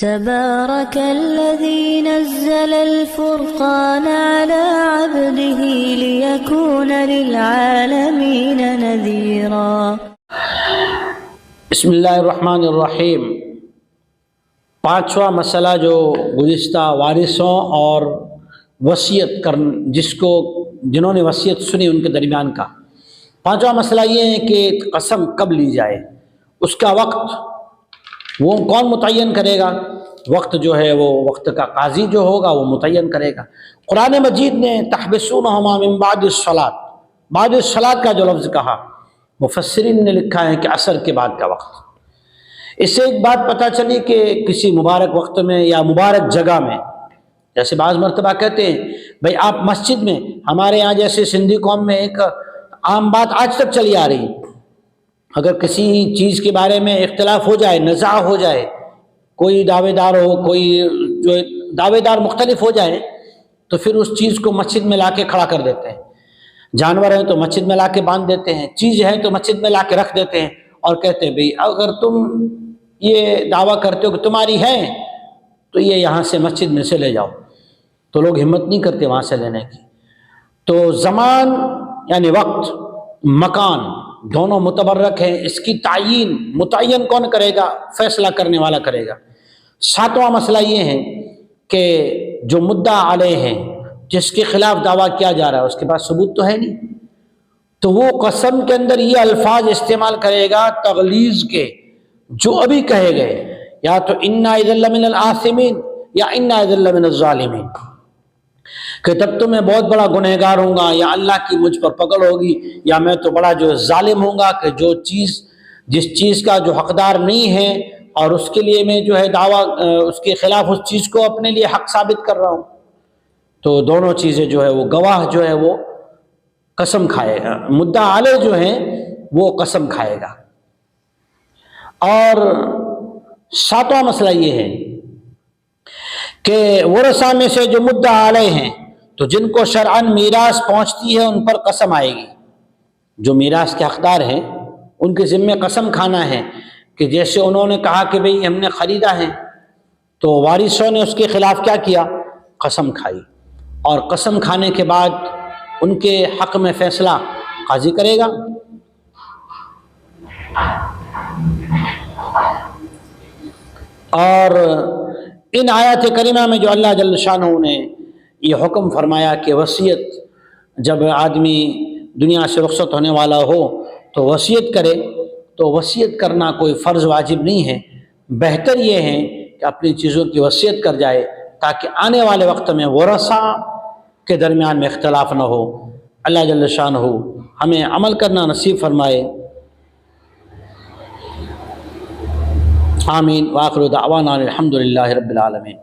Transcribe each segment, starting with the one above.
تبارك الذي نزل الفرقان على عبده ليكون للعالمين نذيرا۔ بسم اللہ الرحمن الرحیم۔ پانچواں مسئلہ جو گزشتہ وارثوں اور وصیت جنہوں نے وصیت سنی ان کے درمیان کا پانچواں مسئلہ یہ ہے کہ قسم کب لی جائے، اس کا وقت وہ کون متعین کرے گا؟ وقت جو ہے وہ وقت کا قاضی جو ہوگا وہ متعین کرے گا۔ قرآن مجید نے تحبسونہما من بعد الصلاۃ، بعد الصلاۃ کا جو لفظ کہا، مفسرین نے لکھا ہے کہ عصر کے بعد کا وقت۔ اس سے ایک بات پتہ چلی کہ کسی مبارک وقت میں یا مبارک جگہ میں، جیسے بعض مرتبہ کہتے ہیں بھئی آپ مسجد میں، ہمارے یہاں جیسے سندھی قوم میں ایک عام بات آج تک چلی آ رہی، اگر کسی چیز کے بارے میں اختلاف ہو جائے، نزاع ہو جائے، کوئی دعوے دار ہو، کوئی جو دعوے دار مختلف ہو جائے، تو پھر اس چیز کو مسجد میں لا کے کھڑا کر دیتے ہیں۔ جانور ہیں تو مسجد میں لا کے باندھ دیتے ہیں، چیز ہے تو مسجد میں لا کے رکھ دیتے ہیں اور کہتے ہیں بھئی اگر تم یہ دعویٰ کرتے ہو کہ تمہاری ہے تو یہ یہاں سے مسجد میں سے لے جاؤ، تو لوگ ہمت نہیں کرتے وہاں سے لینے کی۔ تو زمان یعنی وقت، مکان دونوں متبرک ہیں، اس کی متعین کون کرے گا؟ فیصلہ کرنے والا کرے گا۔ ساتواں مسئلہ یہ ہے کہ جو مدعا علیہ ہیں، جس کے خلاف دعویٰ کیا جا رہا ہے، اس کے پاس ثبوت تو ہے نہیں، تو وہ قسم کے اندر یہ الفاظ استعمال کرے گا تغلیظ کے جو ابھی کہے گئے، یا تو انا اذا لمن الآثمین یا انا اذا لمن الظالمین، کہ تب تو میں بہت بڑا گنہگار ہوں گا، یا اللہ کی مجھ پر پکڑ ہوگی، یا میں تو بڑا جو ظالم ہوں گا کہ جس چیز کا جو حقدار نہیں ہے اور اس کے لیے میں جو ہے دعویٰ اس کے خلاف اس چیز کو اپنے لیے حق ثابت کر رہا ہوں۔ تو دونوں چیزیں جو ہے وہ گواہ جو ہے وہ قسم کھائے گا، مدعا علیہ جو ہیں وہ قسم کھائے گا۔ اور ساتواں مسئلہ یہ ہے کہ ورثہ میں سے جو مدعا علیہ ہیں تو جن کو شرعاً میراث پہنچتی ہے ان پر قسم آئے گی، جو میراث کے حقدار ہیں ان کے ذمے قسم کھانا ہے، کہ جیسے انہوں نے کہا کہ بھئی ہم نے خریدا ہے، تو وارثوں نے اس کے خلاف کیا کیا؟ قسم کھائی، اور قسم کھانے کے بعد ان کے حق میں فیصلہ قاضی کرے گا۔ اور ان آیات کریمہ میں جو اللہ جل شانہ نے یہ حکم فرمایا کہ وصیت جب آدمی دنیا سے رخصت ہونے والا ہو تو وصیت کرے، تو وصیت کرنا کوئی فرض واجب نہیں ہے، بہتر یہ ہے کہ اپنی چیزوں کی وصیت کر جائے تاکہ آنے والے وقت میں ورثہ کے درمیان میں اختلاف نہ ہو۔ اللہ جل شانہ ہمیں عمل کرنا نصیب فرمائے، آمین۔ وآخر دعوانا الحمدللہ رب العالمین۔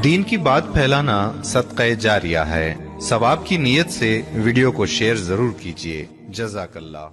دین کی بات پھیلانا صدقہ جاریہ ہے، ثواب کی نیت سے ویڈیو کو شیئر ضرور کیجیے۔ جزاک اللہ۔